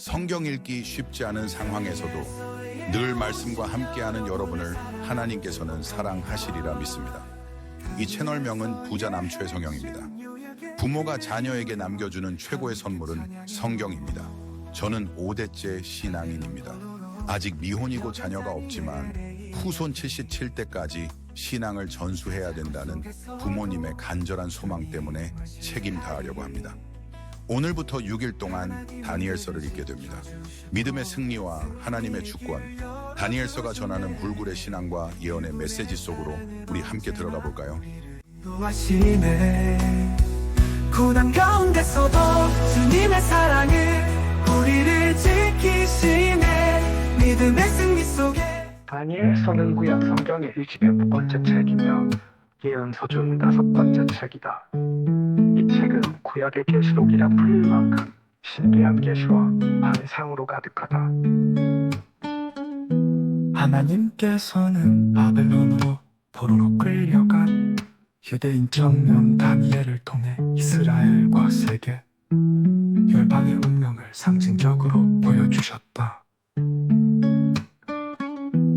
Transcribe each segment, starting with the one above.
성경 읽기 쉽지 않은 상황에서도 늘 말씀과 함께하는 여러분을 하나님께서는 사랑하시리라 믿습니다. 이 채널명은 부자 남초의 성경입니다. 부모가 자녀에게 남겨주는 최고의 선물은 성경입니다. 저는 5대째 신앙인입니다. 아직 미혼이고 자녀가 없지만 후손 77대까지 신앙을 전수해야 된다는 부모님의 간절한 소망 때문에 책임 다하려고 합니다. 오늘부터 6일 동안 다니엘서를 읽게 됩니다. 믿음의 승리와 하나님의 주권, 다니엘서가 전하는 불굴의 신앙과 예언의 메시지 속으로 우리 함께 들어가 볼까요? 고난 가운데서도 주님의 사랑을 우리를 지키시네. 믿음의 승리 속에 다니엘서는 구약 성경의 25번째 책이며 예언서 중 5번째 책이다. 이 책은 구약의 계시록이라 불릴 만큼 신비한 계시와 환상으로 가득하다. 하나님께서는 바벨론으로 포로로 끌려간 유대인 청년 다니엘을 통해 이스라엘과 세계, 열방의 운명을 상징적으로 보여주셨다.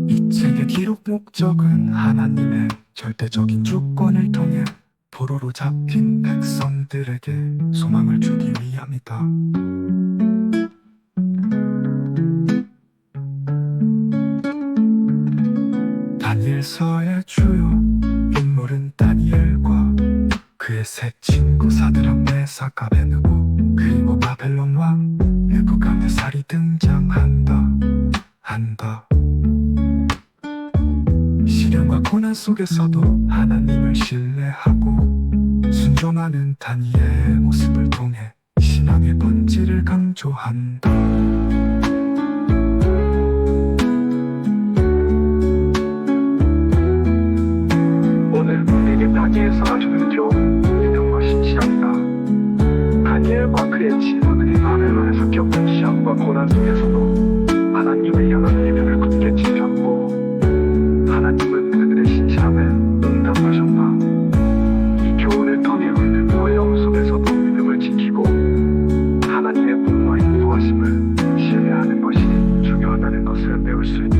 이 책의 기록 목적은 하나님의 절대적인 주권을 통해 포로로 잡힌 백성들에게 소망을 주기 위함이다. 다니엘서의 주요 인물은 다니엘과 그의 세 친구 사드락, 메삭, 아베느고 그리고 바벨론 왕 느부갓네살이 등장한다. 시련과 고난 속에서도 하나님을 신뢰하고 순종하는 다니엘의 모습을 통해 신앙의 본질을 강조한다. 오늘 우리에게 다니엘서가 주는 교훈은 믿음과 신실함이다. 다니엘과 그의 친구들이 바벨론에서 겪은 시험과 고난 속에서도 하나님을 향한 믿음을 굳게 지켰고 하나님은 그들의 신실함에 응답하셨다. 이 교훈을 통해 우리는 어려움 속에서도 믿음을 지키고 하나님의 분노와 인도하심을 신뢰하는 것이 중요하다는 것을 배울 수 있다.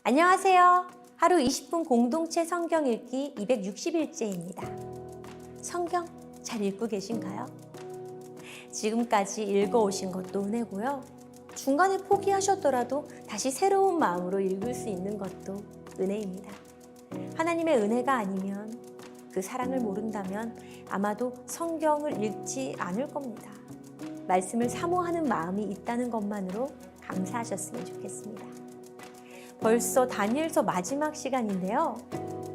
안녕하세요. 하루 20분 공동체 성경 읽기 260일째입니다. 성경 잘 읽고 계신가요? 지금까지 읽어오신 것도 은혜고요. 중간에 포기하셨더라도 다시 새로운 마음으로 읽을 수 있는 것도 은혜입니다. 하나님의 은혜가 아니면, 그 사랑을 모른다면 아마도 성경을 읽지 않을 겁니다. 말씀을 사모하는 마음이 있다는 것만으로 감사하셨으면 좋겠습니다. 벌써 다니엘서 마지막 시간인데요.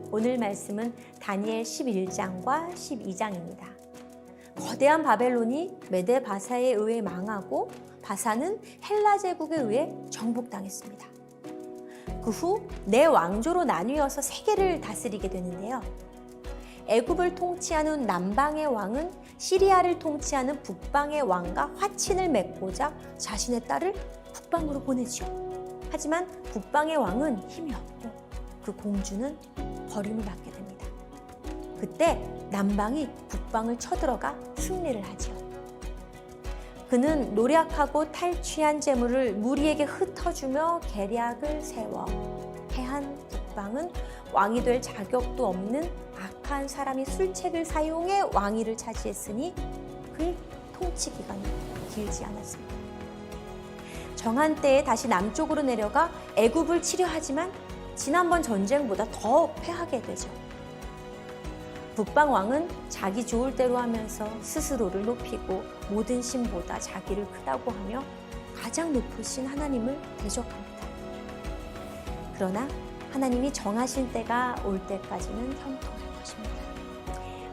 오늘 말씀은 다니엘 11장과 12장입니다. 거대한 바벨론이 메데 바사에 의해 망하고 바사는 헬라 제국에 의해 정복당했습니다. 그 후 네 왕조로 나뉘어서 세계를 다스리게 되는데요. 애굽을 통치하는 남방의 왕은 시리아를 통치하는 북방의 왕과 화친을 맺고자 자신의 딸을 북방으로 보내죠. 하지만 북방의 왕은 힘이 없고 그 공주는 버림을 받게 됩니다. 그때 남방이 북방을 쳐들어가 승리를 하죠. 그는 노력하고 탈취한 재물을 무리에게 흩어주며 계략을 세워 패한 북방은 왕이 될 자격도 없는 악한 사람이 술책을 사용해 왕위를 차지했으니 그의 통치 기간이 길지 않았습니다. 정한 때에 다시 남쪽으로 내려가 애굽을 치려하지만 지난번 전쟁보다 더 패하게 되죠. 북방 왕은 자기 좋을 대로 하면서 스스로를 높이고 모든 신보다 자기를 크다고 하며 가장 높으신 하나님을 대적합니다. 그러나 하나님이 정하신 때가 올 때까지는 형통할 것입니다.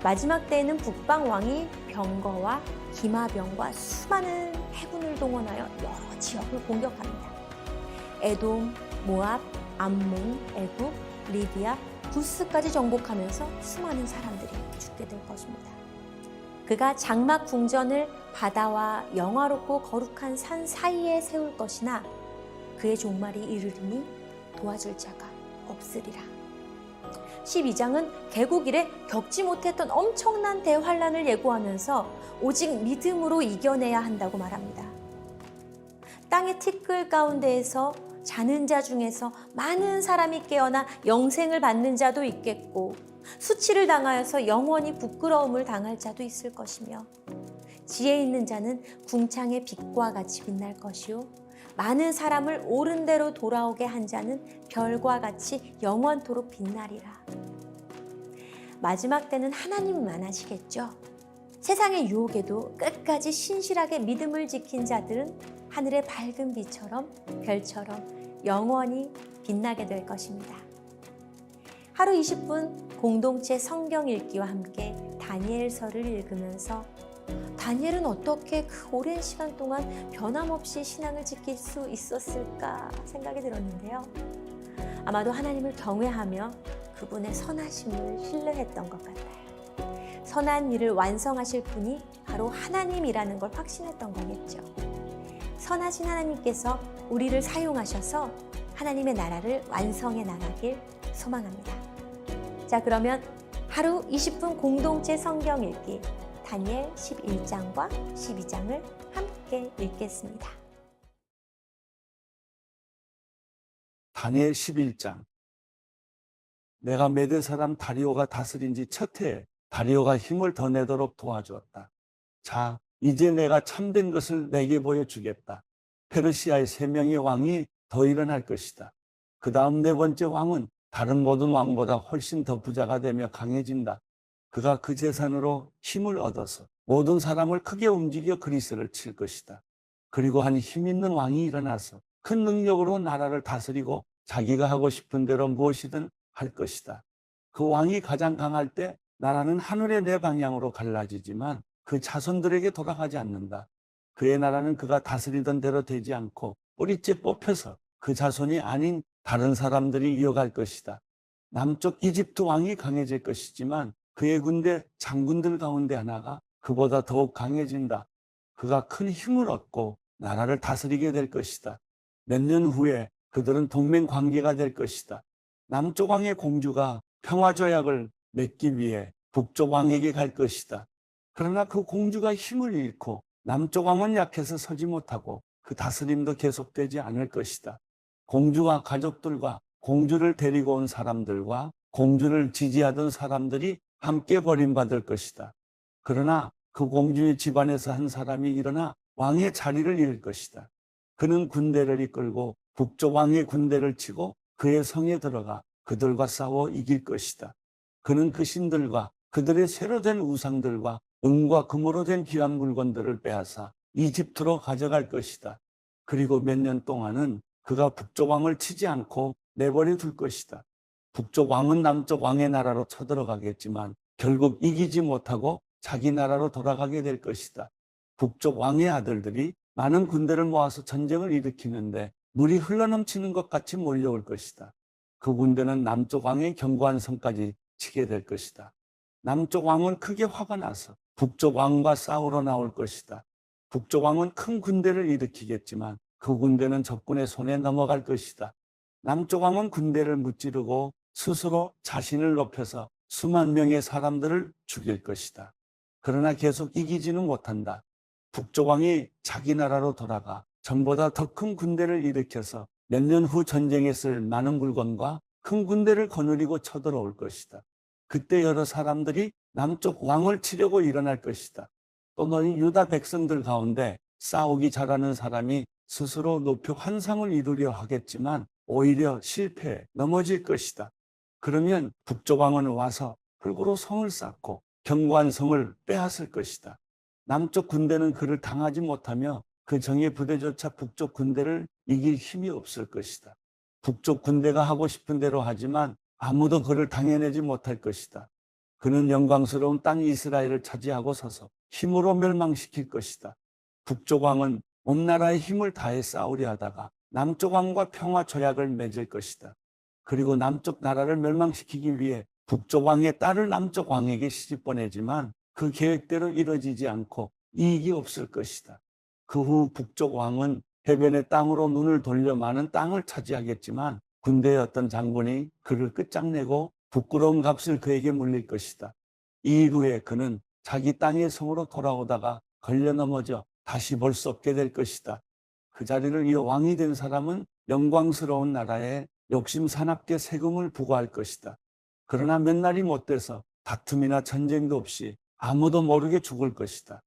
마지막 때에는 북방 왕이 병거와 기마병과 수많은 해군을 동원하여 여러 지역을 공격합니다. 에돔, 모압, 암몬, 애굽, 리디아, 구스까지 정복하면서 수많은 사람들이 죽게 될 것입니다. 그가 장막 궁전을 바다와 영화롭고 거룩한 산 사이에 세울 것이나 그의 종말이 이르리니 도와줄 자가 없으리라. 12장은 개국 이래 겪지 못했던 엄청난 대환란을 예고하면서 오직 믿음으로 이겨내야 한다고 말합니다. 땅의 티끌 가운데에서 자는 자 중에서 많은 사람이 깨어나 영생을 받는 자도 있겠고 수치를 당하여서 영원히 부끄러움을 당할 자도 있을 것이며 지혜 있는 자는 궁창의 빛과 같이 빛날 것이요 많은 사람을 옳은 대로 돌아오게 한 자는 별과 같이 영원토록 빛나리라. 마지막 때는 하나님만 하시겠죠. 세상의 유혹에도 끝까지 신실하게 믿음을 지킨 자들은 하늘의 밝은 빛처럼 별처럼 영원히 빛나게 될 것입니다. 하루 20분 공동체 성경 읽기와 함께 다니엘서를 읽으면서 다니엘은 어떻게 그 오랜 시간 동안 변함없이 신앙을 지킬 수 있었을까 생각이 들었는데요. 아마도 하나님을 경외하며 그분의 선하심을 신뢰했던 것 같아요. 선한 일을 완성하실 분이 바로 하나님이라는 걸 확신했던 거겠죠. 선하신 하나님께서 우리를 사용하셔서 하나님의 나라를 완성해 나가길 소망합니다. 자, 그러면 하루 20분 공동체 성경 읽기 다니엘 11장과 12장을 함께 읽겠습니다. 다니엘 11장. 내가 메대 사람 다리오가 다스린 지 첫 해에 다리오가 힘을 더 내도록 도와주었다. 자, 이제 내가 참된 것을 내게 보여주겠다. 페르시아의 3명의 왕이 더 일어날 것이다. 그 다음 4번째 왕은 다른 모든 왕보다 훨씬 더 부자가 되며 강해진다. 그가 그 재산으로 힘을 얻어서 모든 사람을 크게 움직여 그리스를 칠 것이다. 그리고 한 힘 있는 왕이 일어나서 큰 능력으로 나라를 다스리고 자기가 하고 싶은 대로 무엇이든 할 것이다. 그 왕이 가장 강할 때 나라는 하늘의 4방향으로 갈라지지만 그 자손들에게 돌아가지 않는다. 그의 나라는 그가 다스리던 대로 되지 않고 뿌리째 뽑혀서 그 자손이 아닌 다른 사람들이 이어갈 것이다. 남쪽 이집트 왕이 강해질 것이지만 그의 군대 장군들 가운데 하나가 그보다 더욱 강해진다. 그가 큰 힘을 얻고 나라를 다스리게 될 것이다. 몇 년 후에 그들은 동맹 관계가 될 것이다. 남쪽 왕의 공주가 평화조약을 맺기 위해 북쪽 왕에게 갈 것이다. 그러나 그 공주가 힘을 잃고 남쪽 왕은 약해서 서지 못하고 그 다스림도 계속되지 않을 것이다. 공주와 가족들과 공주를 데리고 온 사람들과 공주를 지지하던 사람들이 함께 버림받을 것이다. 그러나 그 공주의 집안에서 한 사람이 일어나 왕의 자리를 이을 것이다. 그는 군대를 이끌고 북쪽 왕의 군대를 치고 그의 성에 들어가 그들과 싸워 이길 것이다. 그는 그 신들과 그들의 새로 된 우상들과 은과 금으로 된 귀한 물건들을 빼앗아 이집트로 가져갈 것이다. 그리고 몇 년 동안은 그가 북쪽 왕을 치지 않고 내버려 둘 것이다. 북쪽 왕은 남쪽 왕의 나라로 쳐들어가겠지만 결국 이기지 못하고 자기 나라로 돌아가게 될 것이다. 북쪽 왕의 아들들이 많은 군대를 모아서 전쟁을 일으키는데 물이 흘러넘치는 것 같이 몰려올 것이다. 그 군대는 남쪽 왕의 견고한 성까지 치게 될 것이다. 남쪽 왕은 크게 화가 나서 북쪽 왕과 싸우러 나올 것이다. 북쪽 왕은 큰 군대를 일으키겠지만 그 군대는 적군의 손에 넘어갈 것이다. 남쪽 왕은 군대를 무찌르고 스스로 자신을 높여서 수만 명의 사람들을 죽일 것이다. 그러나 계속 이기지는 못한다. 북쪽 왕이 자기 나라로 돌아가 전보다 더 큰 군대를 일으켜서 몇 년 후 전쟁에 쓸 많은 물건과 큰 군대를 거느리고 쳐들어올 것이다. 그때 여러 사람들이 남쪽 왕을 치려고 일어날 것이다. 또 너희 유다 백성들 가운데 싸우기 잘하는 사람이 스스로 높여 환상을 이루려 하겠지만 오히려 실패해 넘어질 것이다. 그러면 북쪽 왕은 와서 흙으로 성을 쌓고 견고한 성을 빼앗을 것이다. 남쪽 군대는 그를 당하지 못하며 그 정예 부대조차 북쪽 군대를 이길 힘이 없을 것이다. 북쪽 군대가 하고 싶은 대로 하지만 아무도 그를 당해내지 못할 것이다. 그는 영광스러운 땅 이스라엘을 차지하고 서서 힘으로 멸망시킬 것이다. 북쪽 왕은 온 나라의 힘을 다해 싸우려 하다가 남쪽 왕과 평화 조약을 맺을 것이다. 그리고 남쪽 나라를 멸망시키기 위해 북쪽 왕의 딸을 남쪽 왕에게 시집 보내지만 그 계획대로 이루어지지 않고 이익이 없을 것이다. 그 후 북쪽 왕은 해변의 땅으로 눈을 돌려 많은 땅을 차지하겠지만 군대의 어떤 장군이 그를 끝장내고 부끄러운 값을 그에게 물릴 것이다. 이 후에 그는 자기 땅의 성으로 돌아오다가 걸려 넘어져 다시 볼 수 없게 될 것이다. 그 자리를 이어 왕이 된 사람은 영광스러운 나라에 욕심 사납게 세금을 부과할 것이다. 그러나 몇 날이 못 돼서 다툼이나 전쟁도 없이 아무도 모르게 죽을 것이다.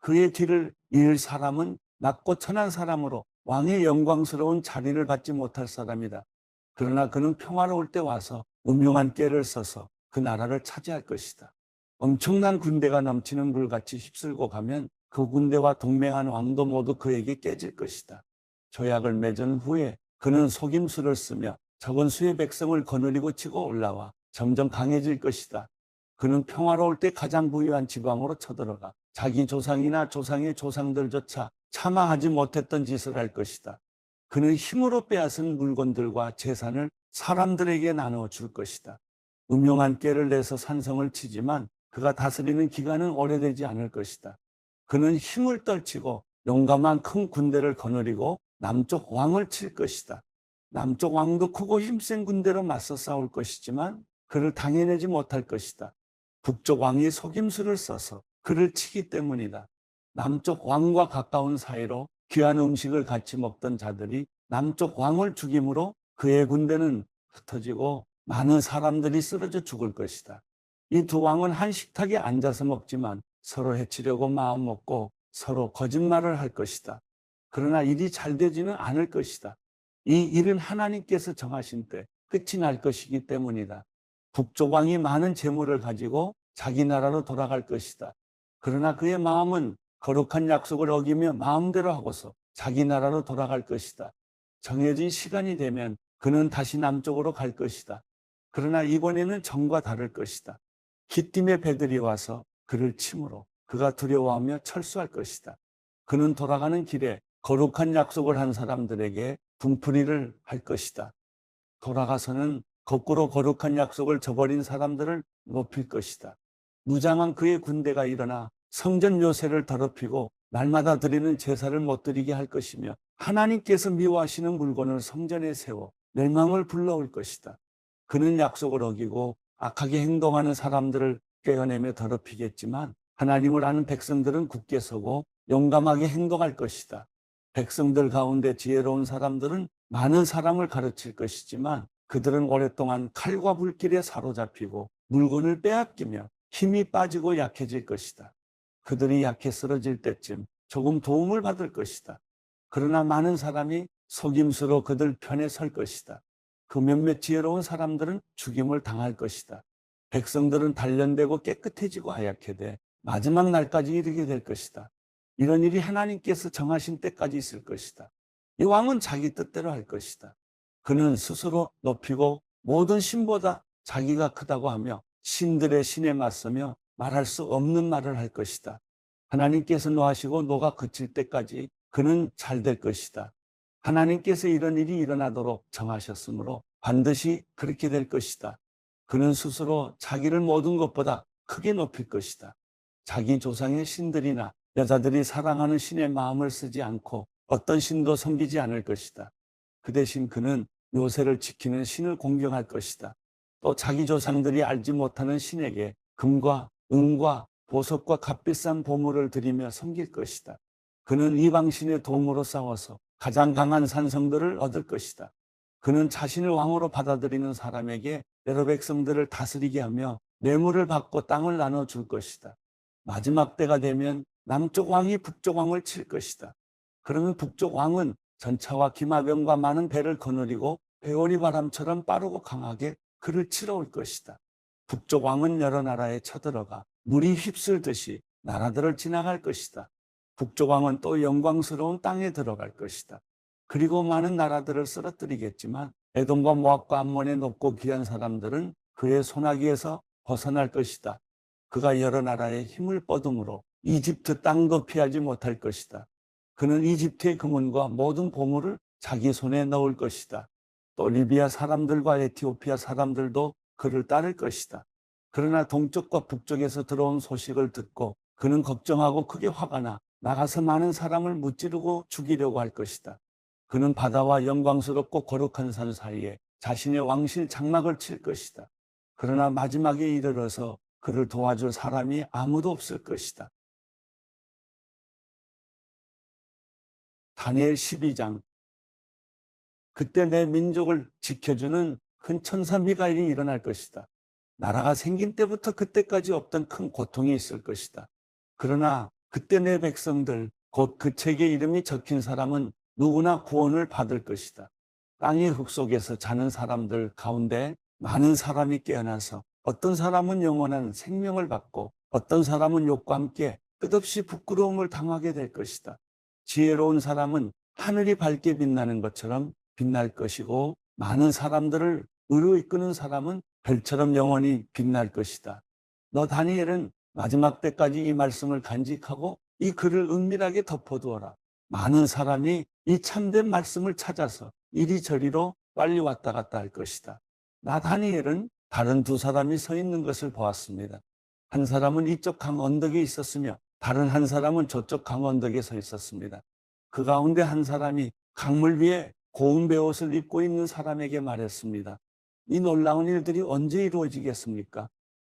그의 뒤를 이을 사람은 낮고 천한 사람으로 왕의 영광스러운 자리를 받지 못할 사람이다. 그러나 그는 평화로울 때 와서 음흉한 꾀를 써서 그 나라를 차지할 것이다. 엄청난 군대가 넘치는 물같이 휩쓸고 가면 그 군대와 동맹한 왕도 모두 그에게 깨질 것이다. 조약을 맺은 후에 그는 속임수를 쓰며 적은 수의 백성을 거느리고 치고 올라와 점점 강해질 것이다. 그는 평화로울 때 가장 부유한 지방으로 쳐들어가 자기 조상이나 조상의 조상들조차 차마 하지 못했던 짓을 할 것이다. 그는 힘으로 빼앗은 물건들과 재산을 사람들에게 나누어 줄 것이다. 음흉한 꾀를 내서 산성을 치지만 그가 다스리는 기간은 오래되지 않을 것이다. 그는 힘을 떨치고 용감한 큰 군대를 거느리고 남쪽 왕을 칠 것이다. 남쪽 왕도 크고 힘센 군대로 맞서 싸울 것이지만 그를 당해내지 못할 것이다. 북쪽 왕이 속임수를 써서 그를 치기 때문이다. 남쪽 왕과 가까운 사이로 귀한 음식을 같이 먹던 자들이 남쪽 왕을 죽임으로 그의 군대는 흩어지고 많은 사람들이 쓰러져 죽을 것이다. 이 두 왕은 한 식탁에 앉아서 먹지만 서로 해치려고 마음먹고 서로 거짓말을 할 것이다. 그러나 일이 잘 되지는 않을 것이다. 이 일은 하나님께서 정하신 때 끝이 날 것이기 때문이다. 북쪽 왕이 많은 재물을 가지고 자기 나라로 돌아갈 것이다. 그러나 그의 마음은 거룩한 약속을 어기며 마음대로 하고서 자기 나라로 돌아갈 것이다. 정해진 시간이 되면 그는 다시 남쪽으로 갈 것이다. 그러나 이번에는 전과 다를 것이다. 기띔의 배들이 와서 그를 침으로 그가 두려워하며 철수할 것이다. 그는 돌아가는 길에 거룩한 약속을 한 사람들에게 분풀이를 할 것이다. 돌아가서는 거꾸로 거룩한 약속을 저버린 사람들을 높일 것이다. 무장한 그의 군대가 일어나 성전 요새를 더럽히고 날마다 드리는 제사를 못 드리게 할 것이며 하나님께서 미워하시는 물건을 성전에 세워 멸망을 불러올 것이다. 그는 약속을 어기고 악하게 행동하는 사람들을 꿰어내며 더럽히겠지만 하나님을 아는 백성들은 굳게 서고 용감하게 행동할 것이다. 백성들 가운데 지혜로운 사람들은 많은 사람을 가르칠 것이지만 그들은 오랫동안 칼과 불길에 사로잡히고 물건을 빼앗기며 힘이 빠지고 약해질 것이다. 그들이 약해 쓰러질 때쯤 조금 도움을 받을 것이다. 그러나 많은 사람이 속임수로 그들 편에 설 것이다. 그 몇몇 지혜로운 사람들은 죽임을 당할 것이다. 백성들은 단련되고 깨끗해지고 하얗게 돼 마지막 날까지 이르게 될 것이다. 이런 일이 하나님께서 정하신 때까지 있을 것이다. 이 왕은 자기 뜻대로 할 것이다. 그는 스스로 높이고 모든 신보다 자기가 크다고 하며 신들의 신에 맞서며 말할 수 없는 말을 할 것이다. 하나님께서 노하시고 노가 그칠 때까지 그는 잘 될 것이다. 하나님께서 이런 일이 일어나도록 정하셨으므로 반드시 그렇게 될 것이다. 그는 스스로 자기를 모든 것보다 크게 높일 것이다. 자기 조상의 신들이나 여자들이 사랑하는 신의 마음을 쓰지 않고 어떤 신도 섬기지 않을 것이다. 그 대신 그는 요새를 지키는 신을 공경할 것이다. 또 자기 조상들이 알지 못하는 신에게 금과 은과 보석과 값비싼 보물을 드리며 섬길 것이다. 그는 이방신의 도움으로 싸워서 가장 강한 산성들을 얻을 것이다. 그는 자신을 왕으로 받아들이는 사람에게 여러 백성들을 다스리게 하며 뇌물을 받고 땅을 나눠줄 것이다. 마지막 때가 되면 남쪽 왕이 북쪽 왕을 칠 것이다. 그러면 북쪽 왕은 전차와 기마병과 많은 배를 거느리고 배오리 바람처럼 빠르고 강하게 그를 치러 올 것이다. 북쪽 왕은 여러 나라에 쳐들어가 물이 휩쓸듯이 나라들을 지나갈 것이다. 북쪽 왕은 또 영광스러운 땅에 들어갈 것이다. 그리고 많은 나라들을 쓰러뜨리겠지만 에돔과 모압과 암몬의 높고 귀한 사람들은 그의 손아귀에서 벗어날 것이다. 그가 여러 나라의 힘을 뻗음으로 이집트 땅도 피하지 못할 것이다. 그는 이집트의 금은과 모든 보물을 자기 손에 넣을 것이다. 또 리비아 사람들과 에티오피아 사람들도 그를 따를 것이다. 그러나 동쪽과 북쪽에서 들어온 소식을 듣고 그는 걱정하고 크게 화가 나 나가서 많은 사람을 무찌르고 죽이려고 할 것이다. 그는 바다와 영광스럽고 거룩한 산 사이에 자신의 왕실 장막을 칠 것이다. 그러나 마지막에 이르러서 그를 도와줄 사람이 아무도 없을 것이다. 다니엘 12장. 그때 내 민족을 지켜주는 큰 천사 미가엘이 일어날 것이다. 나라가 생긴 때부터 그때까지 없던 큰 고통이 있을 것이다. 그러나 그때 내 백성들, 곧 그 책에 이름이 적힌 사람은 누구나 구원을 받을 것이다. 땅의 흙 속에서 자는 사람들 가운데 많은 사람이 깨어나서 어떤 사람은 영원한 생명을 받고 어떤 사람은 욕과 함께 끝없이 부끄러움을 당하게 될 것이다. 지혜로운 사람은 하늘이 밝게 빛나는 것처럼 빛날 것이고 많은 사람들을 의로 이끄는 사람은 별처럼 영원히 빛날 것이다. 너 다니엘은 마지막 때까지 이 말씀을 간직하고 이 글을 은밀하게 덮어두어라. 많은 사람이 이 참된 말씀을 찾아서 이리저리로 빨리 왔다 갔다 할 것이다. 나 다니엘은 다른 두 사람이 서 있는 것을 보았습니다. 한 사람은 이쪽 강 언덕에 있었으며 다른 한 사람은 저쪽 강 언덕에 서 있었습니다. 그 가운데 한 사람이 강물 위에 고운 베옷을 입고 있는 사람에게 말했습니다. 이 놀라운 일들이 언제 이루어지겠습니까?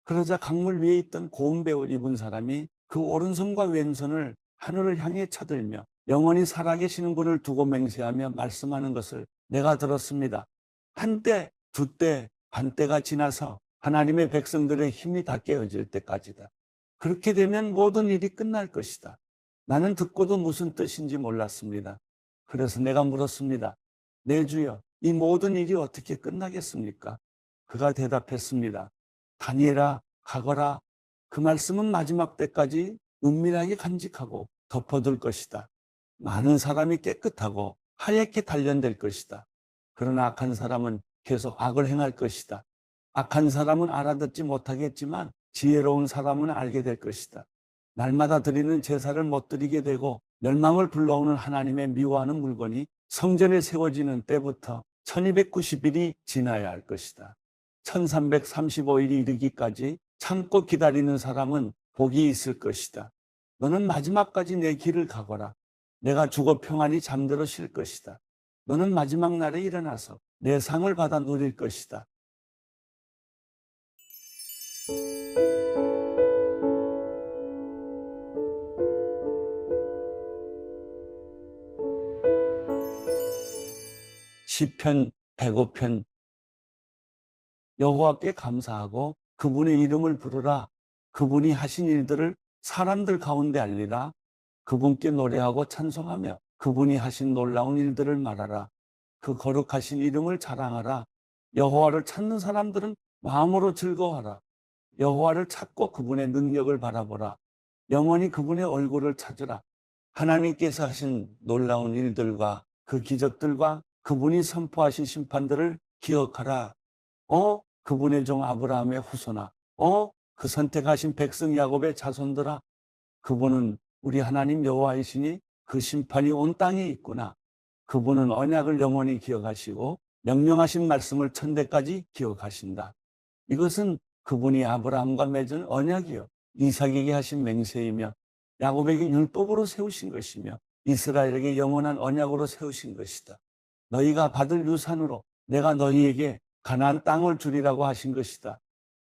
그러자 강물 위에 있던 고운 베옷 입은 사람이 그 오른손과 왼손을 하늘을 향해 쳐들며 영원히 살아계시는 분을 두고 맹세하며 말씀하는 것을 내가 들었습니다. 한때, 두때, 반때가 지나서 하나님의 백성들의 힘이 다 깨어질 때까지다. 그렇게 되면 모든 일이 끝날 것이다. 나는 듣고도 무슨 뜻인지 몰랐습니다. 그래서 내가 물었습니다. 내 주여, 이 모든 일이 어떻게 끝나겠습니까? 그가 대답했습니다. 다니엘아, 가거라. 그 말씀은 마지막 때까지 은밀하게 간직하고 덮어둘 것이다. 많은 사람이 깨끗하고 하얗게 단련될 것이다. 그러나 악한 사람은 계속 악을 행할 것이다. 악한 사람은 알아듣지 못하겠지만 지혜로운 사람은 알게 될 것이다. 날마다 드리는 제사를 못 드리게 되고 멸망을 불러오는 하나님의 미워하는 물건이 성전에 세워지는 때부터 1290일이 지나야 할 것이다. 1335일이 이르기까지 참고 기다리는 사람은 복이 있을 것이다. 너는 마지막까지 내 길을 가거라. 내가 죽어 평안히 잠들어 쉴 것이다. 너는 마지막 날에 일어나서 내 상을 받아 누릴 것이다. 시편 105편. 여호와께 감사하고 그분의 이름을 부르라. 그분이 하신 일들을 사람들 가운데 알리라. 그분께 노래하고 찬송하며 그분이 하신 놀라운 일들을 말하라. 그 거룩하신 이름을 자랑하라. 여호와를 찾는 사람들은 마음으로 즐거워하라. 여호와를 찾고 그분의 능력을 바라보라. 영원히 그분의 얼굴을 찾으라. 하나님께서 하신 놀라운 일들과 그 기적들과 그분이 선포하신 심판들을 기억하라. 그분의 종 아브라함의 후손아. 그 선택하신 백성 야곱의 자손들아. 그분은 우리 하나님 여호와이시니 그 심판이 온 땅에 있구나. 그분은 언약을 영원히 기억하시고 명령하신 말씀을 천대까지 기억하신다. 이것은 그분이 아브라함과 맺은 언약이요 이삭에게 하신 맹세이며 야곱에게 율법으로 세우신 것이며 이스라엘에게 영원한 언약으로 세우신 것이다. 너희가 받을 유산으로 내가 너희에게 가나안 땅을 주리라고 하신 것이다.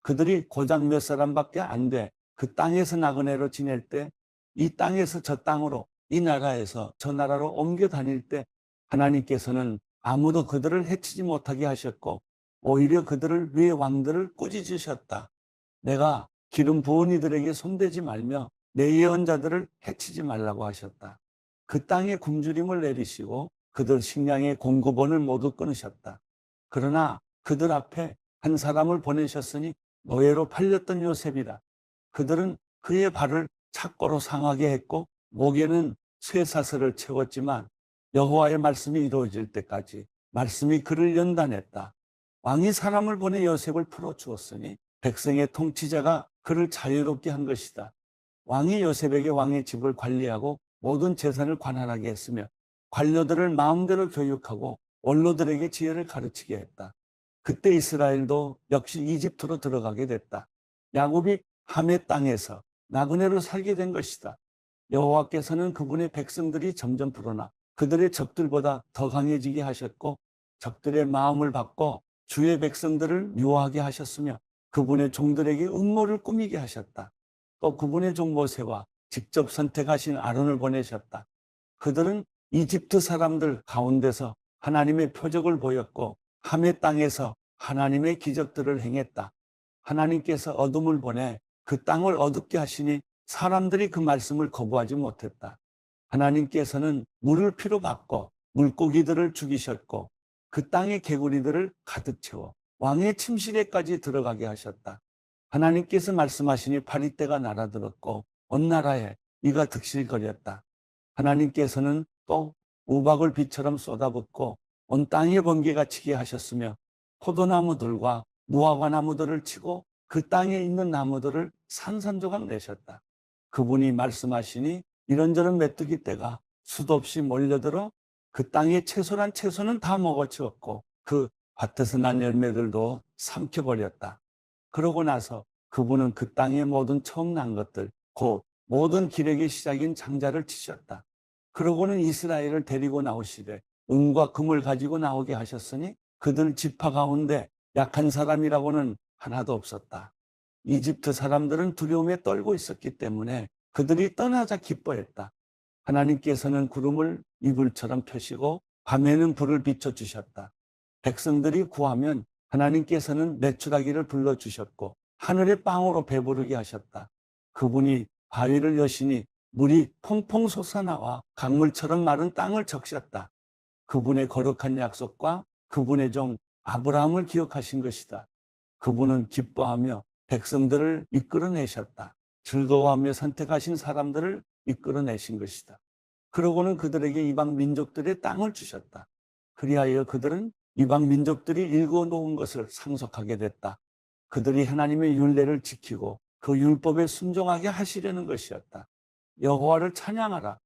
그들이 고작 몇 사람밖에 안 돼 그 땅에서 나그네로 지낼 때 이 땅에서 저 땅으로 이 나라에서 저 나라로 옮겨 다닐 때 하나님께서는 아무도 그들을 해치지 못하게 하셨고 오히려 그들을 위해 왕들을 꾸짖으셨다. 내가 기름 부은 이들에게 손대지 말며 내 예언자들을 해치지 말라고 하셨다. 그 땅에 굶주림을 내리시고 그들 식량의 공급원을 모두 끊으셨다. 그러나 그들 앞에 한 사람을 보내셨으니 노예로 팔렸던 요셉이다. 그들은 그의 발을 착고로 상하게 했고 목에는 쇠사슬을 채웠지만 여호와의 말씀이 이루어질 때까지 말씀이 그를 연단했다. 왕이 사람을 보내 요셉을 풀어주었으니 백성의 통치자가 그를 자유롭게 한 것이다. 왕이 요셉에게 왕의 집을 관리하고 모든 재산을 관할하게 했으며 관료들을 마음대로 교육하고 원로들에게 지혜를 가르치게 했다. 그때 이스라엘도 역시 이집트로 들어가게 됐다. 야곱이 함의 땅에서 나그네로 살게 된 것이다. 여호와께서는 그분의 백성들이 점점 불어나 그들의 적들보다 더 강해지게 하셨고 적들의 마음을 바꿔 주의 백성들을 미워하게 하셨으며 그분의 종들에게 음모를 꾸미게 하셨다. 또 그분의 종 모세와 직접 선택하신 아론을 보내셨다. 그들은 이집트 사람들 가운데서 하나님의 표적을 보였고 함의 땅에서 하나님의 기적들을 행했다. 하나님께서 어둠을 보내 그 땅을 어둡게 하시니 사람들이 그 말씀을 거부하지 못했다. 하나님께서는 물을 피로 바꿔 물고기들을 죽이셨고 그 땅의 개구리들을 가득 채워 왕의 침실에까지 들어가게 하셨다. 하나님께서 말씀하시니 파리떼가 날아들었고 온 나라에 이가 득실거렸다. 하나님께서는 또 우박을 비처럼 쏟아붓고 온 땅에 번개가 치게 하셨으며 포도나무들과 무화과 나무들을 치고 그 땅에 있는 나무들을 산산조각 내셨다. 그분이 말씀하시니 이런저런 메뚜기 떼가 수도 없이 몰려들어 그 땅의 채소란 채소는 다 먹어치웠고 그 밭에서 난 열매들도 삼켜버렸다. 그러고 나서 그분은 그 땅의 모든 처음 난 것들, 곧 모든 기력의 시작인 장자를 치셨다. 그러고는 이스라엘을 데리고 나오시되 은과 금을 가지고 나오게 하셨으니 그들 지파 가운데 약한 사람이라고는 하나도 없었다. 이집트 사람들은 두려움에 떨고 있었기 때문에 그들이 떠나자 기뻐했다. 하나님께서는 구름을 이불처럼 펴시고 밤에는 불을 비춰주셨다. 백성들이 구하면 하나님께서는 메추라기를 불러주셨고 하늘의 빵으로 배부르게 하셨다. 그분이 바위를 여시니 물이 퐁퐁 솟아나와 강물처럼 마른 땅을 적셨다. 그분의 거룩한 약속과 그분의 종 아브라함을 기억하신 것이다. 그분은 기뻐하며 백성들을 이끌어내셨다. 즐거워하며 선택하신 사람들을 이끌어내신 것이다. 그러고는 그들에게 이방 민족들의 땅을 주셨다. 그리하여 그들은 이방 민족들이 일궈 놓은 것을 상속하게 됐다. 그들이 하나님의 율례를 지키고 그 율법에 순종하게 하시려는 것이었다. 여호와를 찬양하라.